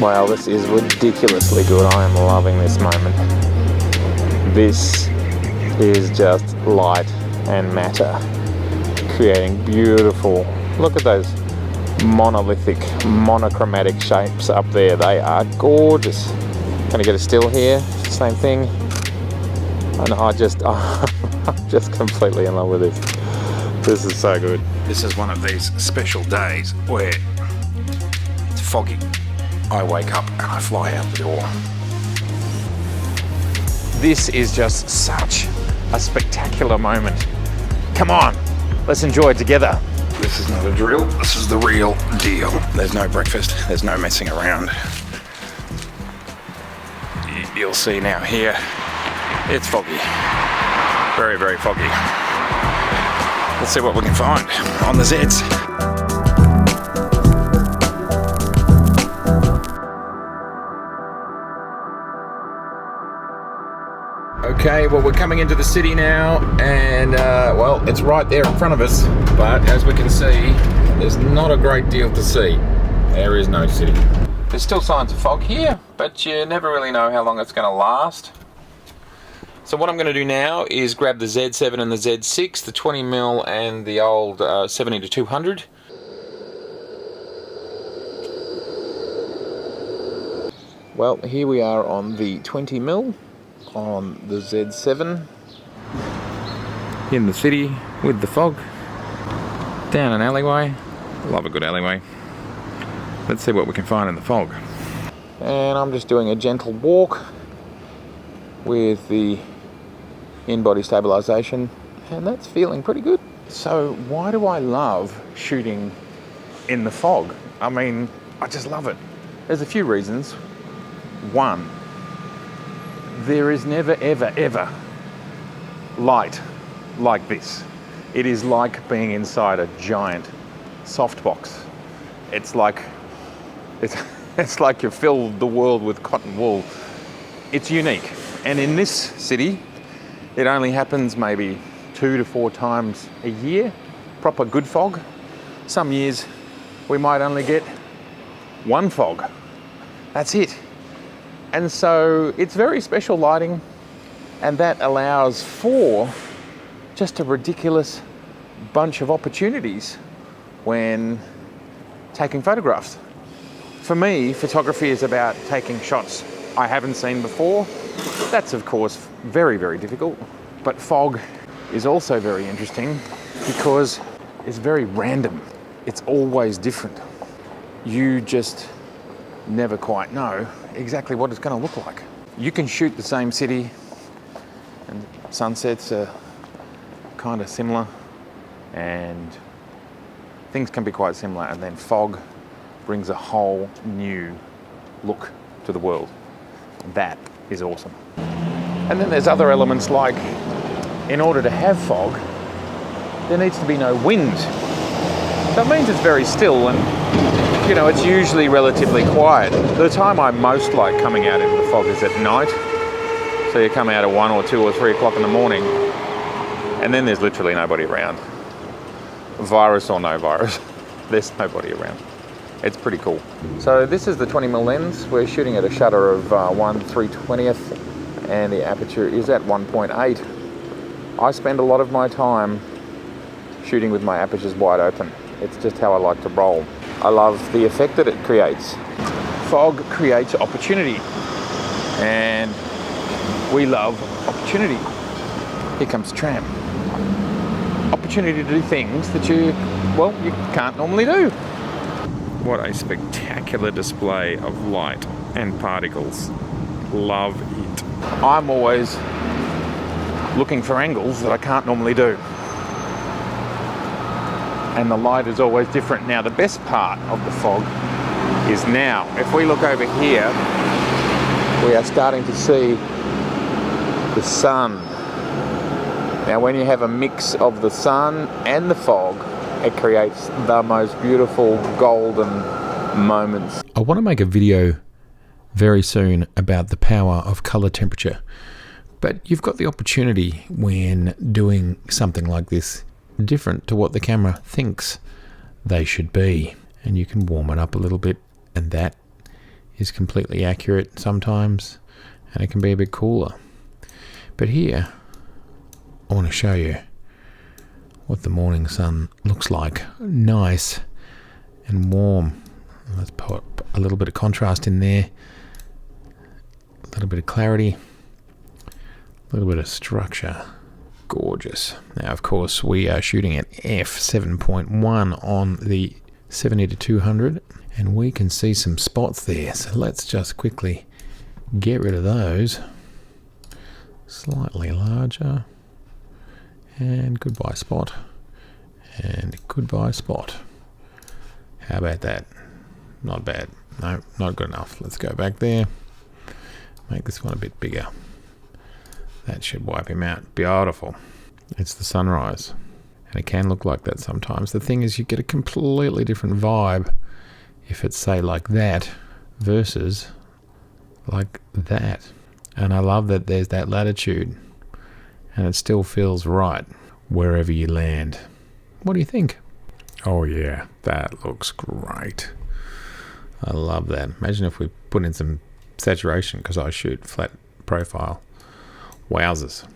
Wow, this is ridiculously good. I am loving this moment. This is just light and matter, creating beautiful, look at those monolithic, monochromatic shapes up there. They are gorgeous. Gonna get a still here, same thing. And I'm just completely in love with this. This is so good. This is one of these special days where it's foggy. I wake up and I fly out the door. This is just such a spectacular moment. Come on, let's enjoy it together. This is not a drill, this is the real deal. There's no breakfast, there's no messing around. You'll see now here, it's foggy. Very, very foggy. Let's see what we can find on the Zeds. Okay, well, we're coming into the city now, and well, it's right there in front of us, but as we can see, there's not a great deal to see. There is no city. There's still signs of fog here, but you never really know how long it's going to last. So what I'm going to do now is grab the Z7 and the Z6, the 20mm and the old 70-200. Well, here we are on the 20mm. On the Z7 in the city with the fog, down an alleyway. Love a good alleyway. Let's see what we can find in the fog. And I'm just doing a gentle walk with the in-body stabilization, and that's feeling pretty good. So why do I love shooting in the fog? I mean, I just love it. There's a few reasons. One, there is never, ever, ever light like this. It is like being inside a giant softbox. It's like you've filled the world with cotton wool. It's unique. And in this city, it only happens maybe 2 to 4 times a year, proper good fog. Some years we might only get one fog. That's it. And so it's very special lighting, and that allows for just a ridiculous bunch of opportunities when taking photographs. For me, photography is about taking shots I haven't seen before. That's of course very, very difficult, but fog is also very interesting because it's very random. It's always different. You just never quite know exactly what it's going to look like. You can shoot the same city and sunsets are kind of similar and things can be quite similar, and then fog brings a whole new look to the world. That is awesome. And then there's other elements, like in order to have fog there needs to be no wind. So it means it's very still, and you know, it's usually relatively quiet. The time I most like coming out into the fog is at night. So you come out at 1 or 2 or 3 o'clock in the morning, and then there's literally nobody around. Virus or no virus, there's nobody around. It's pretty cool. So this is the 20mm lens. We're shooting at a shutter of 1/320th, and the aperture is at 1.8. I spend a lot of my time shooting with my apertures wide open. It's just how I like to roll. I love the effect that it creates. Fog creates opportunity, and we love opportunity. Here comes the tram. Opportunity to do things that you can't normally do. What a spectacular display of light and particles. Love it. I'm always looking for angles that I can't normally do. And the light is always different. Now the best part of the fog is now, if we look over here, we are starting to see the sun. Now when you have a mix of the sun and the fog, it creates the most beautiful golden moments. I want to make a video very soon about the power of color temperature, but you've got the opportunity when doing something like this different to what the camera thinks they should be, and you can warm it up a little bit, and that is completely accurate sometimes, and it can be a bit cooler. But here, I want to show you what the morning sun looks like. Nice and warm. Let's put a little bit of contrast in there, a little bit of clarity, a little bit of structure. Gorgeous. Now, of course, we are shooting at f7.1 on the 70-200, and we can see some spots there. So let's just quickly get rid of those. Slightly larger, and goodbye spot, and goodbye spot. How about that? Not bad. No, not good enough. Let's go back there. Make this one a bit bigger. That should wipe him out. Beautiful. It's the sunrise. And it can look like that sometimes. The thing is, you get a completely different vibe if it's, say, like that versus like that. And I love that there's that latitude. And it still feels right wherever you land. What do you think? Oh yeah, that looks great. I love that. Imagine if we put in some saturation, because I shoot flat profile. Wowzers.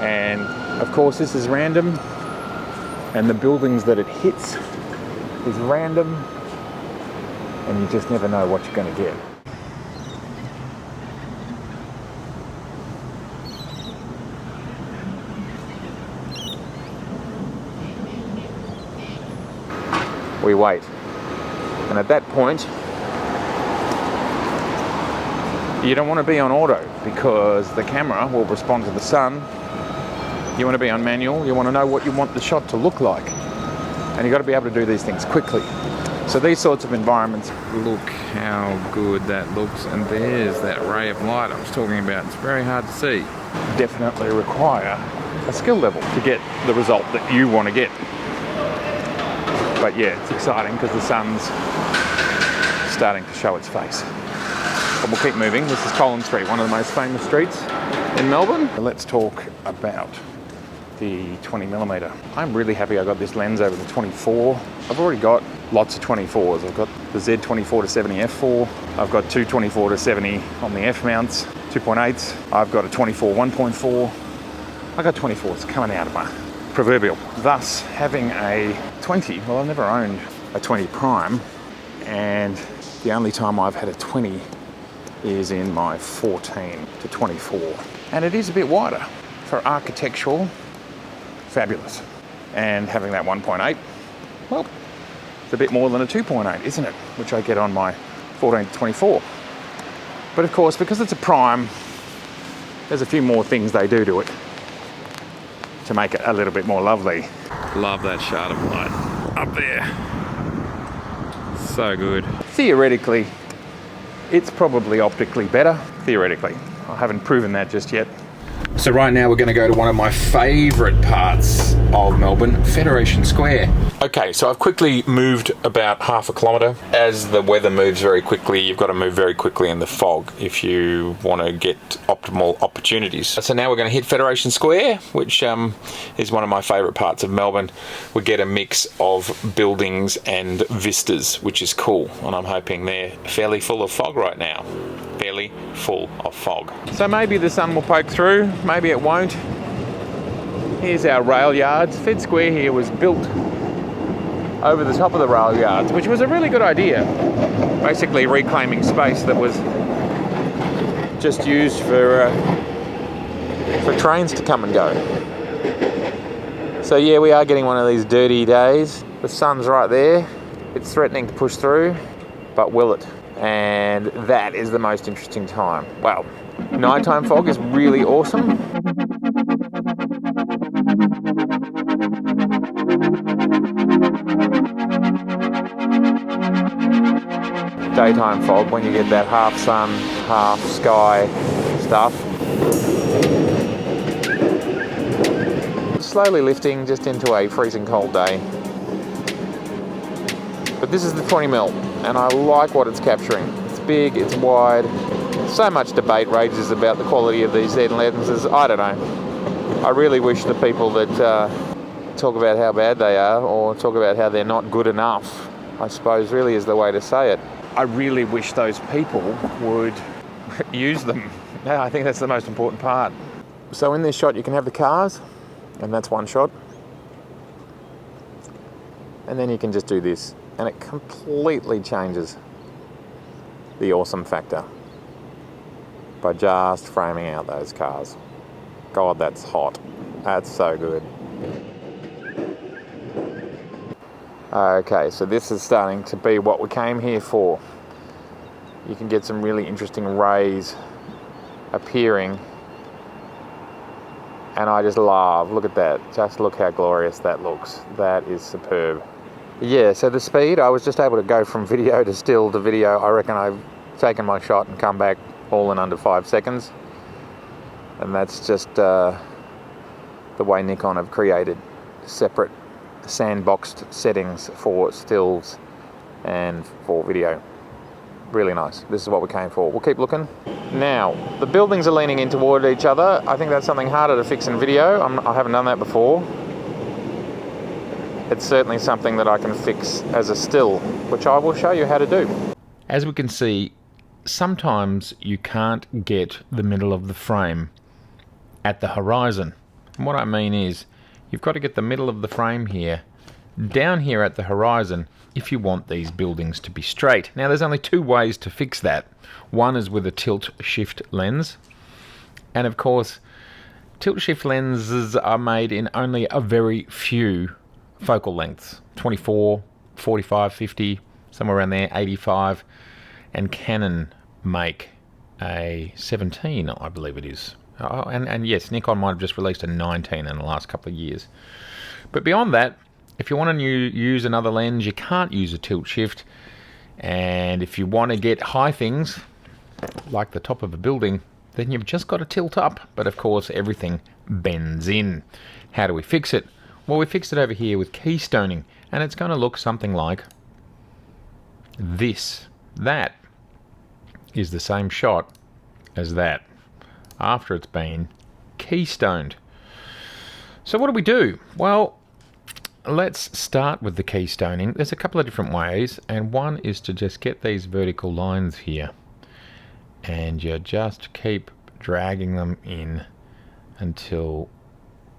And of course this is random, and the buildings that it hits is random, and you just never know what you're going to get. We wait, and at that point you don't want to be on auto, because the camera will respond to the sun. You want to be on manual. You want to know what you want the shot to look like, and you've got to be able to do these things quickly. So these sorts of environments, look how good that looks, and there's that ray of light I was talking about. It's very hard to see. Definitely require a skill level to get the result that you want to get. But yeah, it's exciting because the sun's starting to show its face. But we'll keep moving. This is Collins Street, one of the most famous streets in Melbourne. Let's talk about the 20mm. I'm really happy I got this lens over the 24. I've already got lots of 24s. I've got the Z24-70 f4. I've got two 24-70 on the f mounts, 2.8s. I've got a 24 1.4. I got 24s coming out of my proverbial. Thus, having a 20, well, I've never owned a 20 prime, and the only time I've had a 20 is in my 14 to 24. And it is a bit wider. For architectural, fabulous. And having that 1.8, well, it's a bit more than a 2.8, isn't it? Which I get on my 14 to 24. But of course, because it's a prime, there's a few more things they do to it to make it a little bit more lovely. Love that shard of light up there. So good. Theoretically, it's probably optically better. Theoretically. I haven't proven that just yet. So right now we're going to go to one of my favourite parts of Melbourne, Federation Square. Okay, so I've quickly moved about half a kilometre. As the weather moves very quickly, you've got to move very quickly in the fog if you want to get optimal opportunities. So now we're going to hit Federation Square, which is one of my favourite parts of Melbourne. We get a mix of buildings and vistas, which is cool, and I'm hoping they're fairly full of fog right now. Fairly full of fog. So maybe the sun will poke through, maybe it won't. Here's our rail yards. Fed Square here was built over the top of the rail yards, which was a really good idea. Basically reclaiming space that was just used for trains to come and go. So yeah, we are getting one of these dirty days. The sun's right there. It's threatening to push through, but will it? And that is the most interesting time. Well, nighttime fog is really awesome. Daytime fog, when you get that half sun, half sky stuff. Slowly lifting just into a freezing cold day. But this is the 20mm, and I like what it's capturing. It's big, it's wide. So much debate rages about the quality of these Z lenses. I don't know. I really wish the people that talk about how bad they are, or talk about how they're not good enough, I suppose really is the way to say it, I really wish those people would use them. Yeah, I think that's the most important part. So in this shot you can have the cars, and that's one shot. And then you can just do this, and it completely changes the awesome factor by just framing out those cars. God, that's hot. That's so good. Okay, so this is starting to be what we came here for. You can get some really interesting rays appearing, and I just love, look at that, just look how glorious that looks. That is superb. Yeah, so the speed, I was just able to go from video to still to video. I reckon I've taken my shot and come back all in under 5 seconds, and that's just the way Nikon have created separate sandboxed settings for stills and for video. Really nice. This is what we came for. We'll keep looking. Now, the buildings are leaning in toward each other. I think that's something harder to fix in video. I haven't done that before. It's certainly something that I can fix as a still, which I will show you how to do. As we can see, sometimes you can't get the middle of the frame at the horizon. And what I mean is, you've got to get the middle of the frame here, down here at the horizon, if you want these buildings to be straight. Now there's only two ways to fix that. One is with a tilt shift lens, and of course tilt shift lenses are made in only a very few focal lengths, 24, 45, 50, somewhere around there, 85, and Canon make a 17, I believe it is. Oh, and yes, Nikon might have just released a 19 in the last couple of years. But beyond that, if you want to use another lens, you can't use a tilt shift. And if you want to get high things, like the top of a building, then you've just got to tilt up. But of course, everything bends in. How do we fix it? Well, we fixed it over here with keystoning, and it's going to look something like this. That is the same shot as that, after it's been keystoned. So what do we do? Well, let's start with the keystoning. There's a couple of different ways, and one is to just get these vertical lines here, and you just keep dragging them in until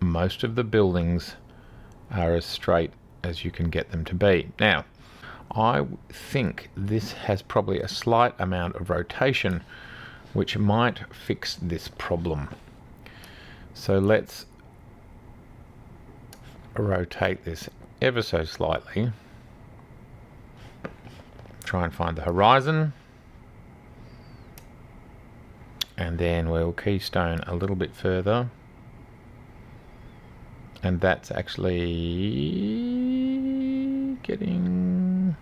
most of the buildings are as straight as you can get them to be. Now, I think this has probably a slight amount of rotation, which might fix this problem. So let's rotate this ever so slightly. Try and find the horizon, and then we'll keystone a little bit further, and that's actually getting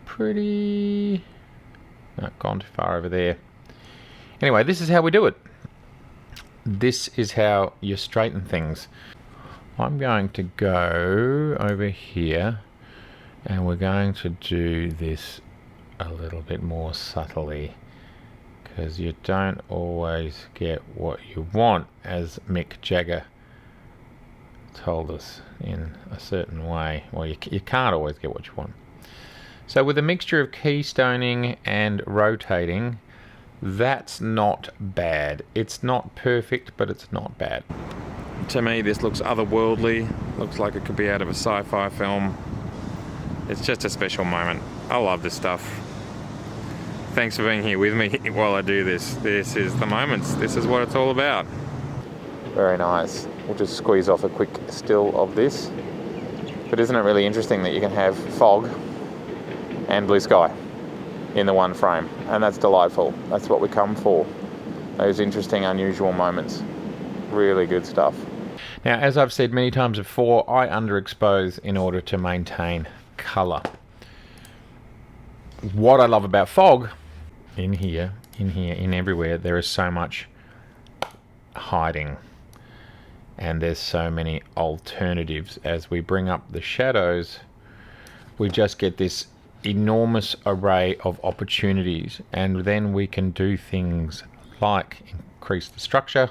pretty... No, gone too far over there. Anyway, this is how we do it. This is how you straighten things. I'm going to go over here, and we're going to do this a little bit more subtly, because you don't always get what you want, as Mick Jagger told us in a certain way. Well, you can't always get what you want. So with a mixture of keystoning and rotating, that's not bad. It's not perfect, but it's not bad. To me, this looks otherworldly. Looks like it could be out of a sci-fi film. It's just a special moment. I love this stuff. Thanks for being here with me while I do this. This is the moments. This is what it's all about. Very nice. We'll just squeeze off a quick still of this. But isn't it really interesting that you can have fog and blue sky in the one frame? And that's delightful. That's what we come for. Those interesting, unusual moments. Really good stuff. Now, as I've said many times before, I underexpose in order to maintain colour. What I love about fog, in here, in everywhere, there is so much hiding. And there's so many alternatives. As we bring up the shadows, we just get this enormous array of opportunities, and then we can do things like increase the structure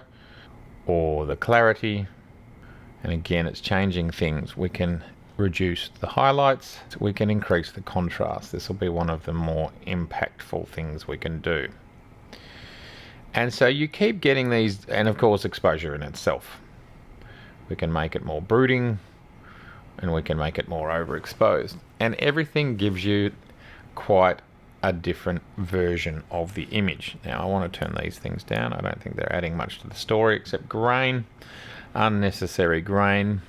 or the clarity, and again, it's changing things. We can reduce the highlights. We can increase the contrast. This will be one of the more impactful things we can do. And so you keep getting these, and of course exposure in itself. We can make it more brooding, and we can make it more overexposed. And everything gives you quite a different version of the image. Now I want to turn these things down. I don't think they're adding much to the story except grain, unnecessary grain.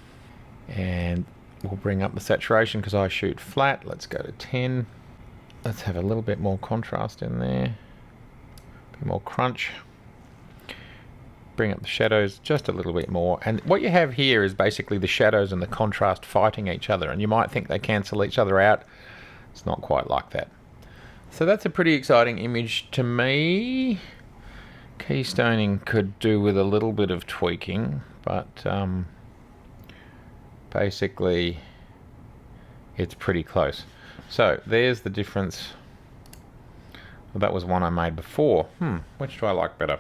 And we'll bring up the saturation because I shoot flat. Let's go to 10. Let's have a little bit more contrast in there. A bit more crunch. Bring up the shadows just a little bit more. And what you have here is basically the shadows and the contrast fighting each other. And you might think they cancel each other out. It's not quite like that. So that's a pretty exciting image to me. Keystoning could do with a little bit of tweaking, but basically it's pretty close. So there's the difference. Well, that was one I made before. Which do I like better?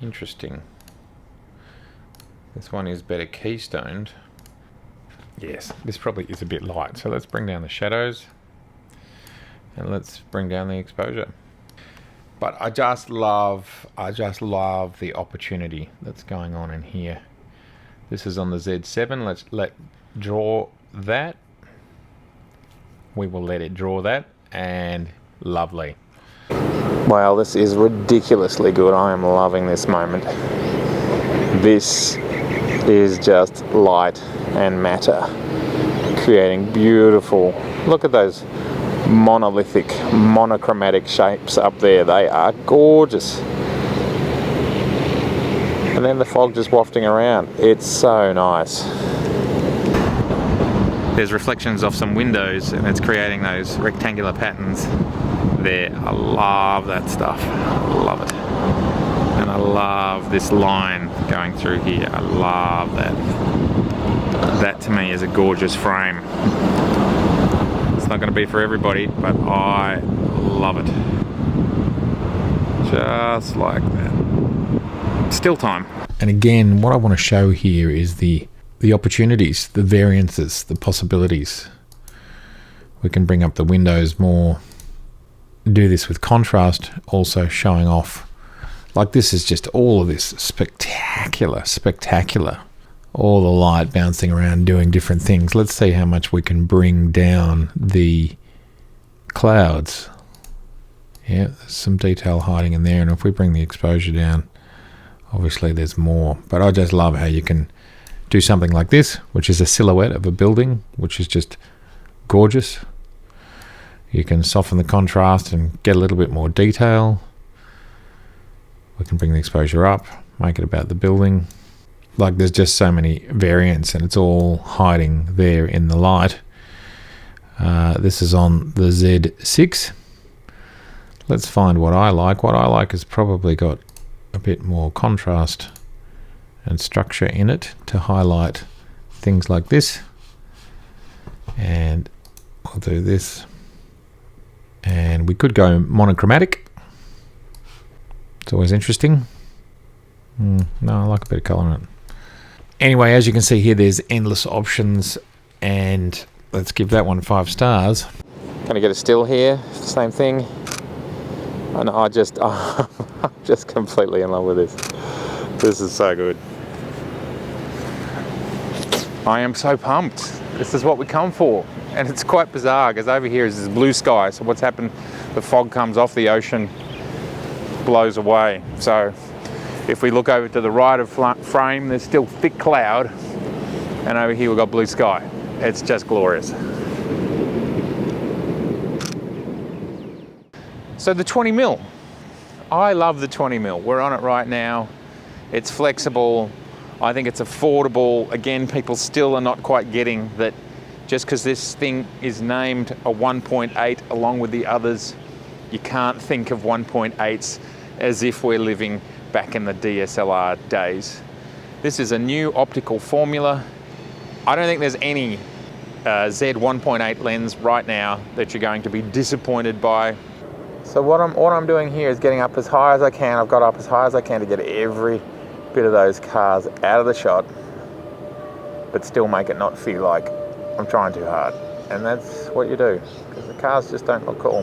Interesting. This one is better keystoned. Yes, this probably is a bit light. So let's bring down the shadows and let's bring down the exposure. But I just love the opportunity that's going on in here. This is on the Z7. Let's draw that. We will let it draw that, and lovely. Wow, this is ridiculously good. I am loving this moment. This is just light and matter, creating beautiful, look at those monolithic, monochromatic shapes up there. They are gorgeous. And then the fog just wafting around. It's so nice. There's reflections off some windows and it's creating those rectangular patterns there. I love that stuff. I love it. And I love this line going through here. I love that. That to me is a gorgeous frame. It's not going to be for everybody, but I love it. Just like that. Still time. And again, what I want to show here is the opportunities, the variances, the possibilities. We can bring up the windows more, do this with contrast, also showing off. Like this is just all of this spectacular. All the light bouncing around doing different things. Let's see how much we can bring down the clouds. Yeah, there's some detail hiding in there, and if we bring the exposure down, obviously there's more. But I just love how you can do something like this, which is a silhouette of a building, which is just gorgeous. You can soften the contrast and get a little bit more detail. We can bring the exposure up, make it about the building. Like there's just so many variants and it's all hiding there in the light. This is on the Z6. Let's find what I like. What I like has probably got a bit more contrast and structure in it to highlight things like this. And I'll do this. And we could go monochromatic. It's always interesting. No, I like a bit of colour in it. Anyway, as you can see here, there's endless options, and let's give that one 5 stars. Can I get a still here? Same thing. And I'm just completely in love with this. This is so good. I am so pumped. This is what we come for. And it's quite bizarre because over here is this blue sky. So what's happened, the fog comes off the ocean, blows away. So if we look over to the right of frame, there's still thick cloud. And over here we've got blue sky. It's just glorious. So the 20mm. I love the 20mm. We're on it right now. It's flexible. I think it's affordable. Again, people still are not quite getting that just because this thing is named a 1.8 along with the others, you can't think of 1.8s as if we're living back in the DSLR days. This is a new optical formula. I don't think there's any Z 1.8 lens right now that you're going to be disappointed by. So what I'm doing here is getting up as high as I can. I've got up as high as I can to get every bit of those cars out of the shot. but still make it not feel like I'm trying too hard. And that's what you do, because the cars just don't look cool.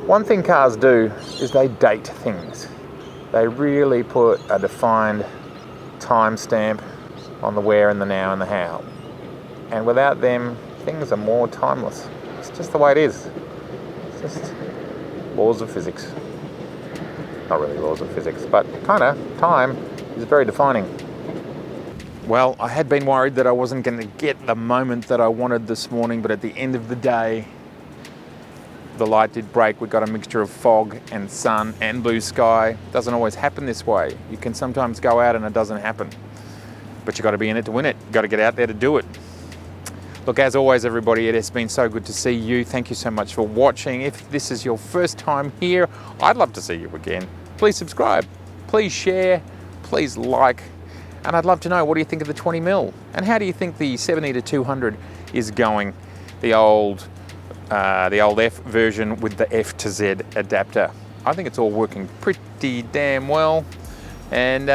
One thing cars do is they date things. They really put a defined timestamp on the where and the now and the how. And without them, things are more timeless. It's just the way it is. It's just laws of physics. Not really laws of physics, but kind of time is very defining. Well, I had been worried that I wasn't going to get the moment that I wanted this morning, but at the end of the day, the light did break. We got a mixture of fog and sun and blue sky. Doesn't always happen this way. You can sometimes go out and it doesn't happen, but you got to be in it to win it. You got to get out there to do it. Look, as always, everybody, it has been so good to see you. Thank you so much for watching. If this is your first time here, I'd love to see you again. Please subscribe, please share, please like, and I'd love to know, what do you think of the 20mm? And how do you think the 70-200 is going? The old F version with the F to Z adapter. I think it's all working pretty damn well. And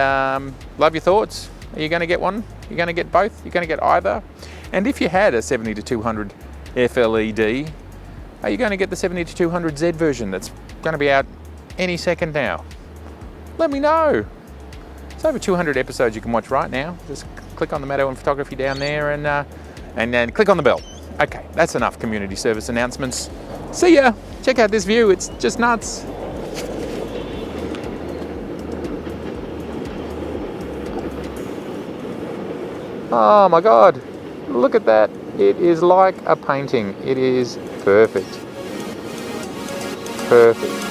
love your thoughts. Are you going to get one? You're going to get both? You're going to get either? And if you had a 70-200 FLED, are you going to get the 70-200Z version that's going to be out any second now? Let me know. It's over 200 episodes you can watch right now. Just click on the Matto and Photography down there and then click on the bell. Okay, that's enough community service announcements. See ya. Check out this view. It's just nuts. Oh my God. Look at that. It is like a painting. It is perfect. Perfect.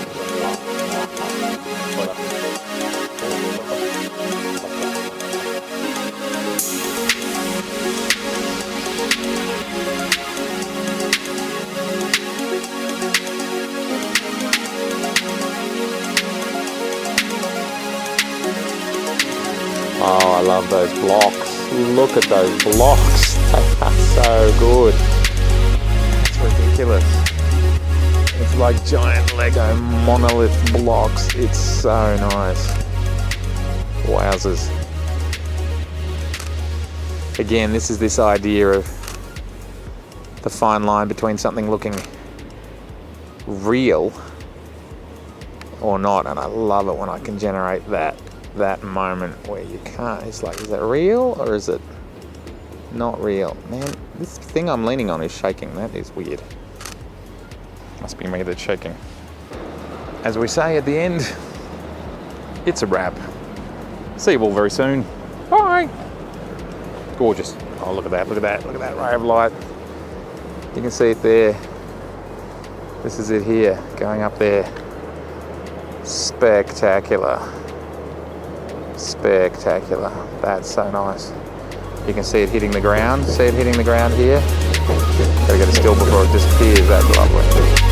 Oh, I love those blocks. Look at those blocks. They are so good. It's ridiculous. It's like giant Lego monolith blocks. It's so nice. Wowzers. Again, this is this idea of the fine line between something looking real or not, and I love it when I can generate that moment where you can't. It's like, is it real or is it not real? Man, this thing I'm leaning on is shaking. That is weird. Must be me that's shaking. As we say at the end, it's a wrap. See you all very soon. Bye. Gorgeous. Oh, look at that, look at that, look at that ray of light. You can see it there. This is it here, going up there. Spectacular. Spectacular. That's so nice. You can see it hitting the ground. See it hitting the ground here? Gotta get a still before it disappears. That's lovely.